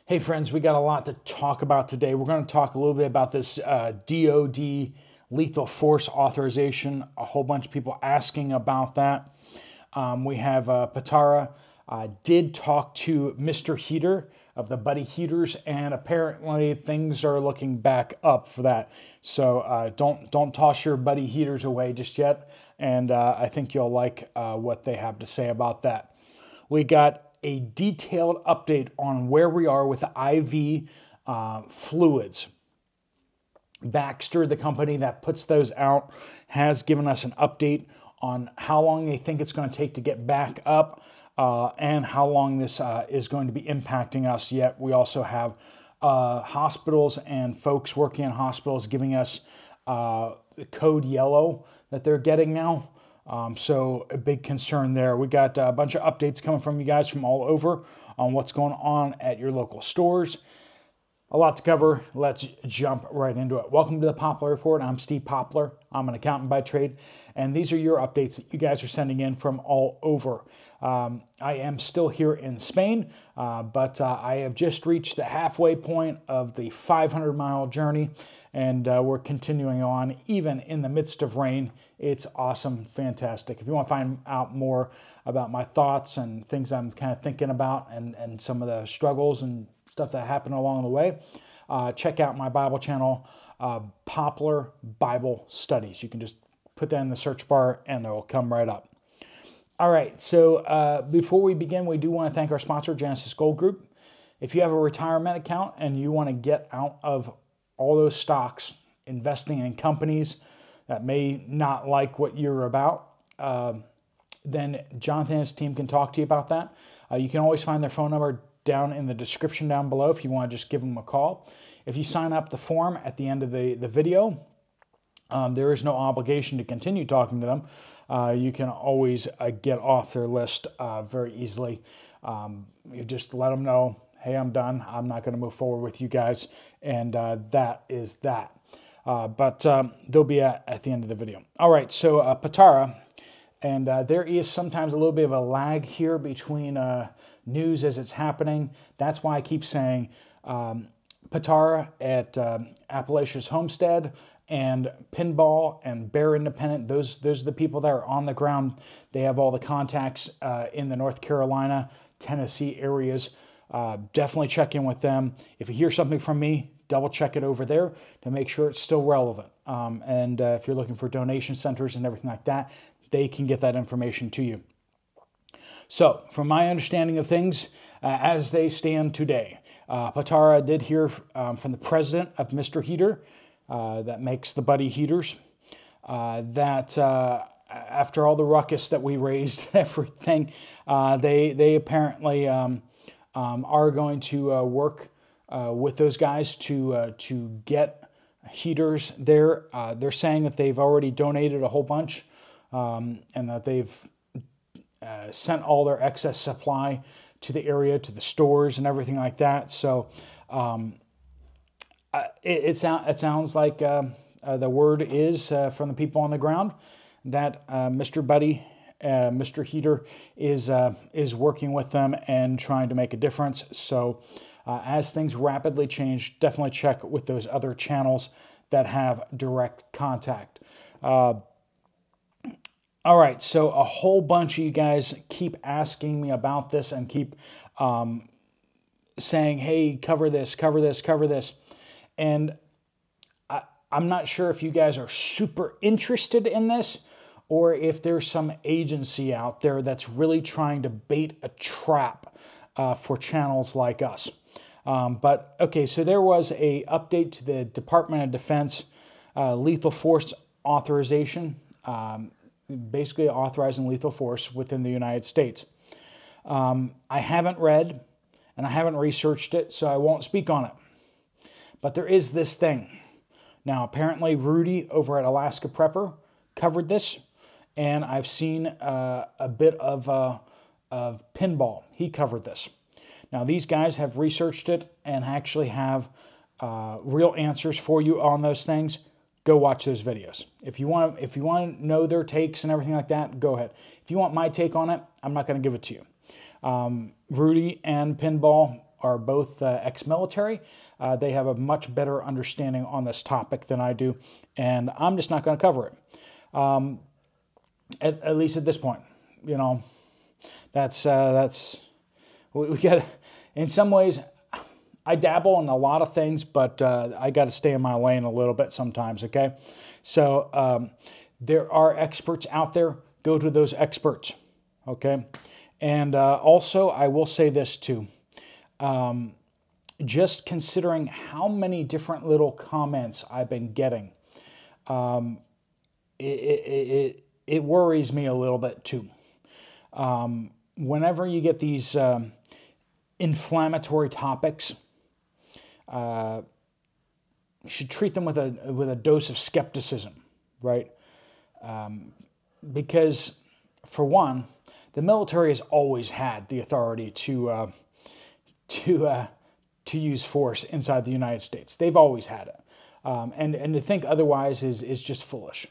Hey friends, we got a lot to talk about today. We're going to talk a little bit about this DOD lethal force authorization. A whole bunch of people asking about that. We have Patara did talk to Mr. Heater of the Buddy Heaters, and apparently things are looking back up for that. So don't toss your Buddy Heaters away just yet, and I think you'll like what they have to say about that. We got a detailed update on where we are with the IV fluids. Baxter, the company that puts those out, has given us an update on how long they think it's going to take to get back up and how long this is going to be impacting us. Yet we also have hospitals and folks working in hospitals giving us the code yellow that they're getting now. So a big concern there. We got a bunch of updates coming from you guys from all over on what's going on at your local stores. A lot to cover. Let's jump right into it. Welcome to the Poplar Report. I'm Steve Poplar. I'm an accountant by trade, and these are your updates that you guys are sending in from all over. I am still here in Spain, but I have just reached the halfway point of the 500-mile journey, and we're continuing on even in the midst of rain. It's awesome, fantastic. If you want to find out more about my thoughts and things I'm kind of thinking about and some of the struggles and stuff that happened along the way, check out my Bible channel, Poplar Bible Studies. You can just put that in the search bar and it will come right up. All right, so before we begin, we do want to thank our sponsor, Genesis Gold Group. If you have a retirement account and you want to get out of all those stocks, investing in companies that may not like what you're about, then Jonathan and his team can talk to you about that. You can always find their phone number down in the description down below if you want to just give them a call. If you sign up the form at the end of the video, there is no obligation to continue talking to them. You can always get off their list very easily. You just let them know, hey, I'm done. I'm not going to move forward with you guys. And that is that. But they'll be at the end of the video. All right, so Patara, and there is sometimes a little bit of a lag here between news as it's happening. That's why I keep saying Patara at Appalachia's Homestead and Pinball and Bear Independent, those are the people that are on the ground. They have all the contacts in the North Carolina, Tennessee areas. Definitely check in with them. If you hear something from me, double check it over there to make sure it's still relevant. And if you're looking for donation centers and everything like that, they can get that information to you. So, from my understanding of things, as they stand today, Patara did hear from the president of Mr. Heater, that makes the Buddy Heaters, that after all the ruckus that we raised and everything, they apparently are going to work with those guys to get heaters there. They're saying that they've already donated a whole bunch and that they've sent all their excess supply to the area, to the stores and everything like that. So it sounds like the word is from the people on the ground that Mr. Buddy, Mr. Heater is working with them and trying to make a difference. So as things rapidly change, definitely check with those other channels that have direct contact. All right, so a whole bunch of you guys keep asking me about this and keep saying, hey, cover this, cover this, cover this. And I'm not sure if you guys are super interested in this or if there's some agency out there that's really trying to bait a trap for channels like us. But, okay, so there was a update to the Department of Defense lethal force authorization, basically authorizing lethal force within the United States. I haven't read and I haven't researched it, so I won't speak on it. But there is this thing. Now, apparently Rudy over at Alaska Prepper covered this, and I've seen a bit of Pinball. He covered this. Now, these guys have researched it and actually have real answers for you on those things. Go watch those videos. If you want to know their takes and everything like that, go ahead. If you want my take on it, I'm not going to give it to you. Rudy and Pinball are both ex-military. They have a much better understanding on this topic than I do, and I'm just not going to cover it. At least at this point, you know, that's we got. In some ways, I dabble in a lot of things, but I got to stay in my lane a little bit sometimes. Okay, so there are experts out there. Go to those experts. Okay, and also I will say this too. Just considering how many different little comments I've been getting, it worries me a little bit too. Whenever you get these inflammatory topics, you should treat them with a dose of skepticism, right? Because for one, the military has always had the authority to use force inside the United States. They've always had it, and to think otherwise is just foolish.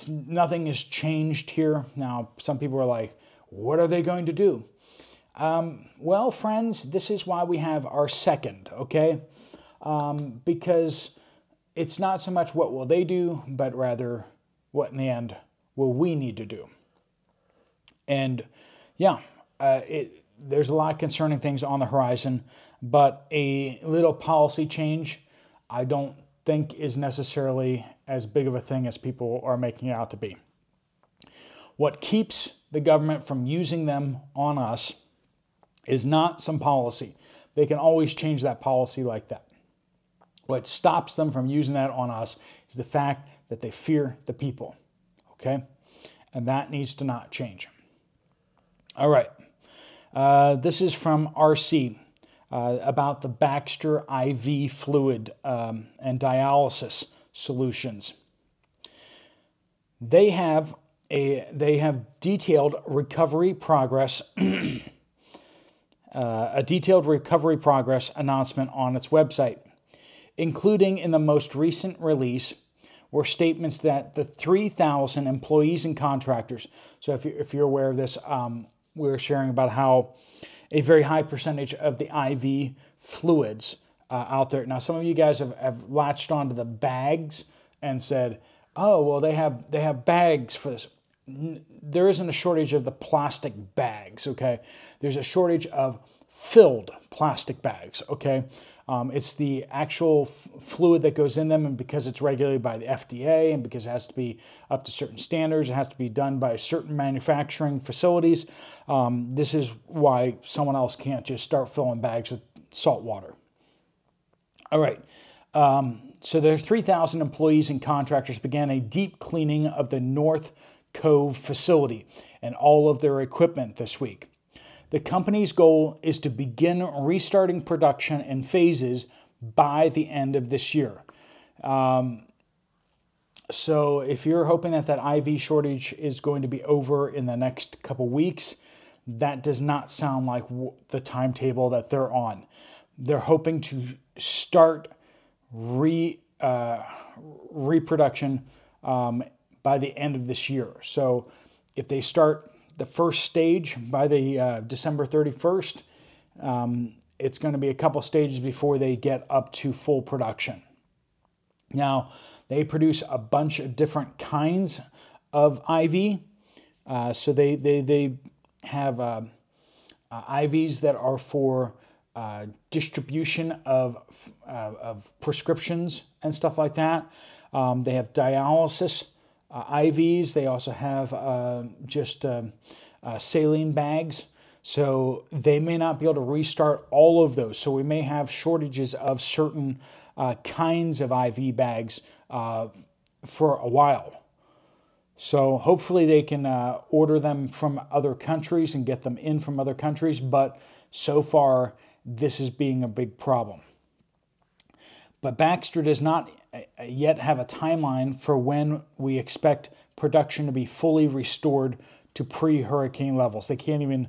Nothing has changed here. Now, some people are like, what are they going to do? Well, friends, this is why we have our second, okay? Because it's not so much what will they do, but rather what in the end will we need to do. And yeah, there's a lot of concerning things on the horizon, but a little policy change I don't think is necessarily as big of a thing as people are making it out to be. What keeps the government from using them on us is not some policy. They can always change that policy like that. What stops them from using that on us is the fact that they fear the people, okay? And that needs to not change. All right. This is from RC about the Baxter IV fluid and dialysis solutions. They have detailed recovery progress, a detailed recovery progress announcement on its website, including in the most recent release were statements that the 3,000 employees and contractors. So if you're aware of this, we were sharing about how a very high percentage of the IV fluids out there. Now, some of you guys have latched onto the bags and said, oh, well, they have bags for this. There isn't a shortage of the plastic bags, okay? There's a shortage of filled plastic bags, okay? It's the actual fluid that goes in them, and because it's regulated by the FDA and because it has to be up to certain standards, it has to be done by certain manufacturing facilities. This is why someone else can't just start filling bags with salt water. All right. So their 3,000 employees and contractors began a deep cleaning of the North Cove facility and all of their equipment this week. The company's goal is to begin restarting production in phases by the end of this year. So if you're hoping that IV shortage is going to be over in the next couple weeks, that does not sound like the timetable that they're on. They're hoping to start reproduction by the end of this year. So if they start the first stage by the December 31st, it's going to be a couple stages before they get up to full production. Now, they produce a bunch of different kinds of IV. So they have IVs that are for distribution of prescriptions and stuff like that. They have dialysis IVs. They also have just saline bags. So they may not be able to restart all of those. So we may have shortages of certain kinds of IV bags for a while. So hopefully they can order them from other countries and get them in from other countries. But so far, this is being a big problem. But Baxter does not yet have a timeline for when we expect production to be fully restored to pre-hurricane levels. They can't even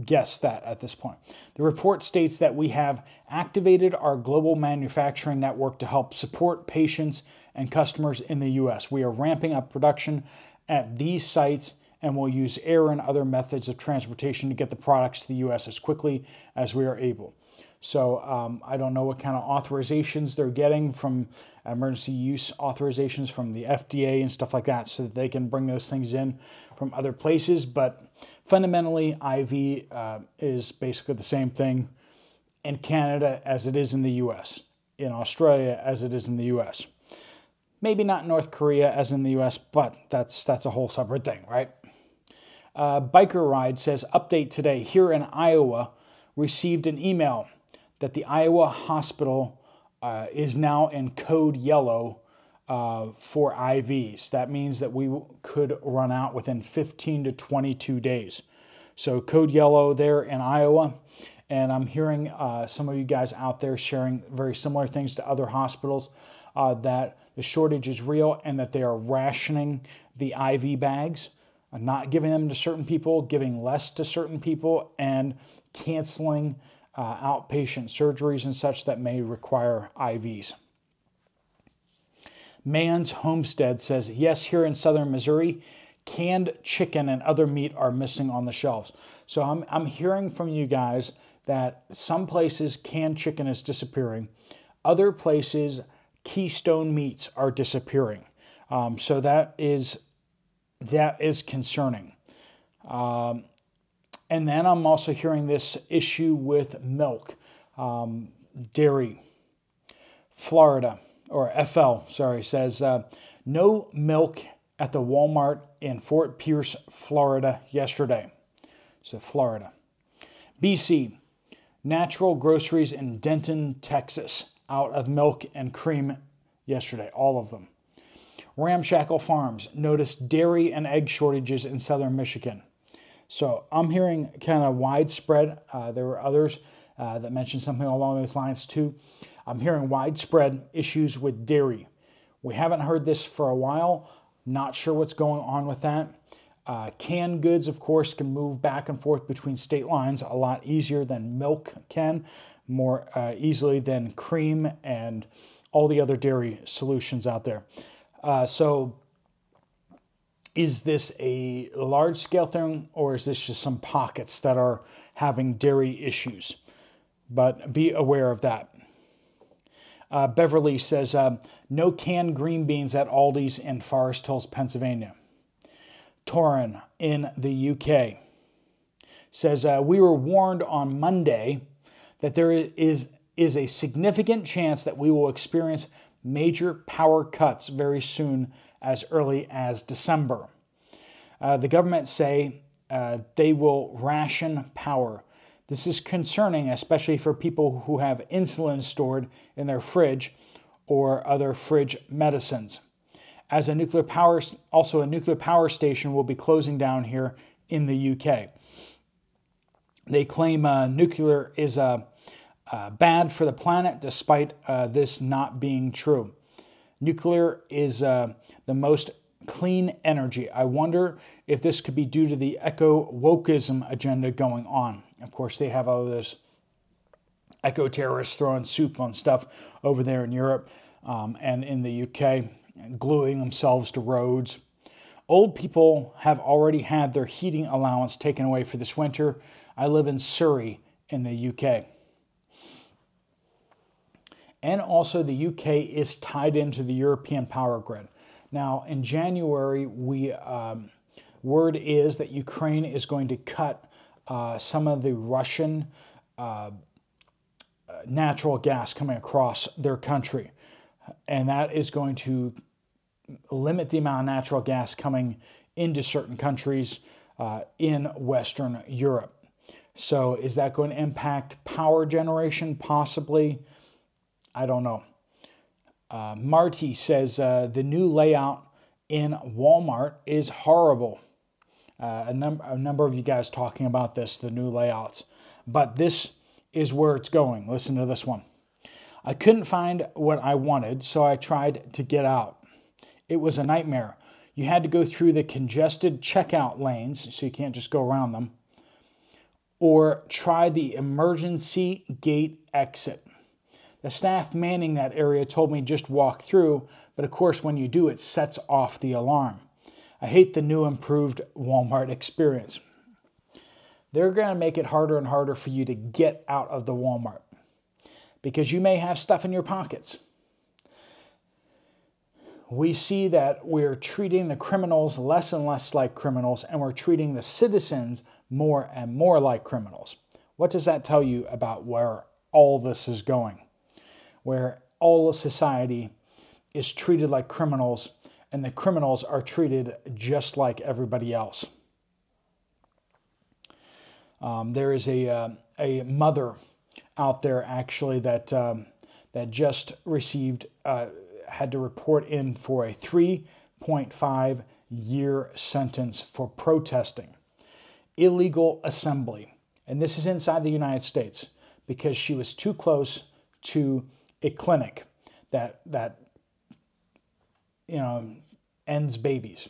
guess that at this point. The report states that we have activated our global manufacturing network to help support patients and customers in the U.S. We are ramping up production at these sites and will use air and other methods of transportation to get the products to the U.S. as quickly as we are able. So I don't know what kind of authorizations they're getting from emergency use authorizations from the FDA and stuff like that so that they can bring those things in from other places. But fundamentally, IV is basically the same thing in Canada as it is in the U.S., in Australia as it is in the U.S. Maybe not North Korea as in the U.S., but that's a whole separate thing, right? Biker Ride says, update today, here in Iowa, received an email that the Iowa hospital is now in code yellow for IVs. That means that we could run out within 15 to 22 days. So code yellow there in Iowa. And I'm hearing some of you guys out there sharing very similar things to other hospitals, that the shortage is real and that they are rationing the IV bags, not giving them to certain people, giving less to certain people, and canceling outpatient surgeries and such that may require IVs. Man's Homestead says, yes, here in southern Missouri, canned chicken and other meat are missing on the shelves. So I'm hearing from you guys that some places canned chicken is disappearing. Other places, Keystone meats are disappearing. So that is concerning. And then I'm also hearing this issue with milk, dairy. Florida, or FL, sorry, says no milk at the Walmart in Fort Pierce, Florida yesterday. So Florida. BC, natural groceries in Denton, Texas, out of milk and cream yesterday, all of them. Ramshackle Farms noticed dairy and egg shortages in southern Michigan. So I'm hearing kind of widespread. There were others that mentioned something along those lines too. I'm hearing widespread issues with dairy. We haven't heard this for a while. Not sure what's going on with that. Canned goods, of course, can move back and forth between state lines a lot easier than milk can, more easily than cream and all the other dairy solutions out there. So is this a large-scale thing, or is this just some pockets that are having dairy issues? But be aware of that. Beverly says, no canned green beans at Aldi's in Forest Hills, Pennsylvania. Torin in the UK says, we were warned on Monday that there is a significant chance that we will experience major power cuts very soon, as early as December. The government say they will ration power. This is concerning, especially for people who have insulin stored in their fridge or other fridge medicines. As a nuclear power station will be closing down here in the UK. They claim nuclear is bad for the planet, despite this not being true. Nuclear is the most clean energy. I wonder if this could be due to the eco-wokeism agenda going on. Of course, they have all those eco-terrorists throwing soup on stuff over there in Europe and in the UK, gluing themselves to roads. Old people have already had their heating allowance taken away for this winter. I live in Surrey in the UK. And also the UK is tied into the European power grid. Now, in January, word is that Ukraine is going to cut some of the Russian natural gas coming across their country. And that is going to limit the amount of natural gas coming into certain countries in Western Europe. So is that going to impact power generation? Possibly. I don't know. Marty says the new layout in Walmart is horrible. A number of you guys talking about this, the new layouts. But this is where it's going. Listen to this one. I couldn't find what I wanted, so I tried to get out. It was a nightmare. You had to go through the congested checkout lanes, so you can't just go around them, or try the emergency gate exit. The staff manning that area told me just walk through, but of course when you do, it sets off the alarm. I hate the new improved Walmart experience. They're going to make it harder and harder for you to get out of the Walmart because you may have stuff in your pockets. We see that we're treating the criminals less and less like criminals, and we're treating the citizens more and more like criminals. What does that tell you about where all this is going? Where all of society is treated like criminals, and the criminals are treated just like everybody else. There is a mother out there actually that just received, had to report in for a 3.5-year sentence for protesting illegal assembly. And this is inside the United States because she was too close to a clinic that ends babies.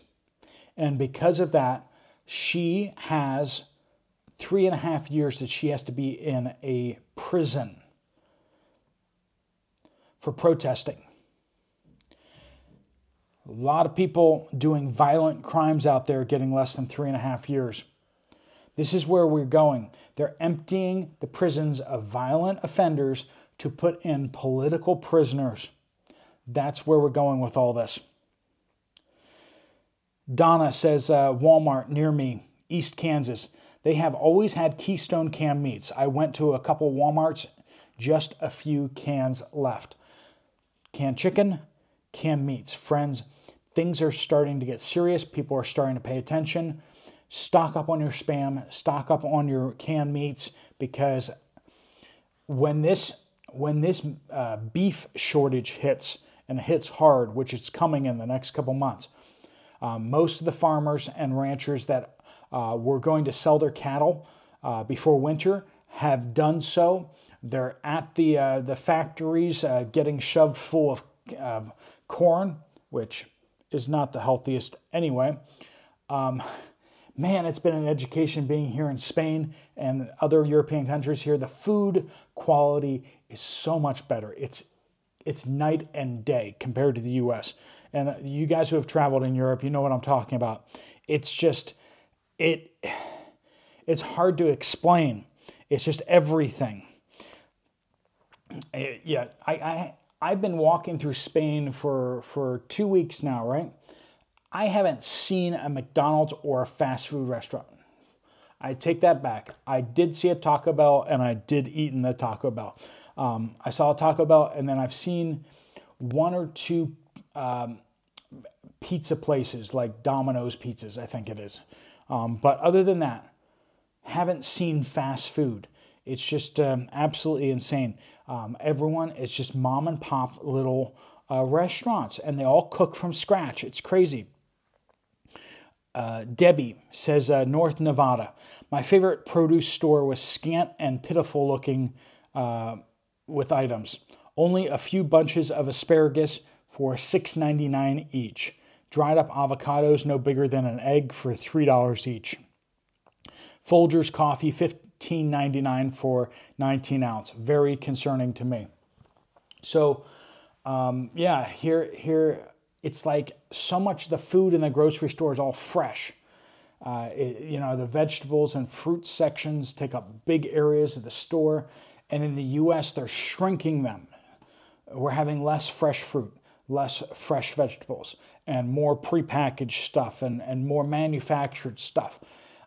And because of that, she has 3.5 years that she has to be in a prison for protesting. A lot of people doing violent crimes out there getting less than 3.5 years. This is where we're going. They're emptying the prisons of violent offenders to put in political prisoners. That's where we're going with all this. Donna says, Walmart near me, East Kansas. They have always had Keystone canned meats. I went to a couple Walmarts, just a few cans left. Canned chicken, canned meats. Friends, things are starting to get serious. People are starting to pay attention. Stock up on your Spam. Stock up on your canned meats, because when this beef shortage hits, and hits hard, which is coming in the next couple months, most of the farmers and ranchers that were going to sell their cattle before winter have done so. They're at the factories getting shoved full of corn, which is not the healthiest anyway. Man, it's been an education being here in Spain and other European countries here. The food quality is so much better. It's night and day compared to the U.S. And you guys who have traveled in Europe, you know what I'm talking about. It's just, it's hard to explain. It's just everything. I've been walking through Spain for 2 weeks now, right? I haven't seen a McDonald's or a fast food restaurant. I take that back. I did see a Taco Bell, and I did eat in the Taco Bell. I saw a Taco Bell, and then I've seen one or two pizza places like Domino's Pizzas, I think it is. But other than that, haven't seen fast food. It's just absolutely insane. Everyone, it's just mom and pop little restaurants, and they all cook from scratch. It's crazy. Debbie says, North Nevada. My favorite produce store was scant and pitiful looking with items. Only a few bunches of asparagus for $6.99 each. Dried up avocados no bigger than an egg for $3 each. Folgers coffee, $15.99 for 19 ounce. Very concerning to me. So, here it's like so much of the food in the grocery store is all fresh. The vegetables and fruit sections take up big areas of the store. And in the U.S., they're shrinking them. We're having less fresh fruit, less fresh vegetables, and more prepackaged stuff and more manufactured stuff.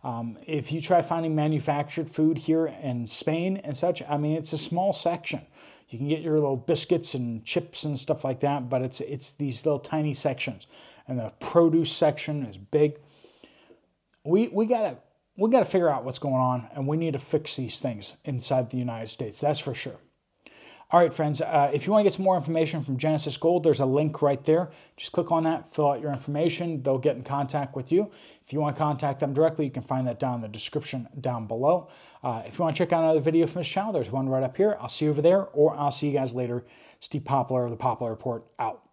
If you try finding manufactured food here in Spain and such, I mean, it's a small section. You can get your little biscuits and chips and stuff like that, but it's these little tiny sections. And the produce section is big. We gotta figure out what's going on, and we need to fix these things inside the United States. That's for sure. All right, friends, if you want to get some more information from Genesis Gold, there's a link right there. Just click on that, fill out your information. They'll get in contact with you. If you want to contact them directly, you can find that down in the description down below. If you want to check out another video from this channel, there's one right up here. I'll see you over there, or I'll see you guys later. Steve Poplar of the Poplar Report, out.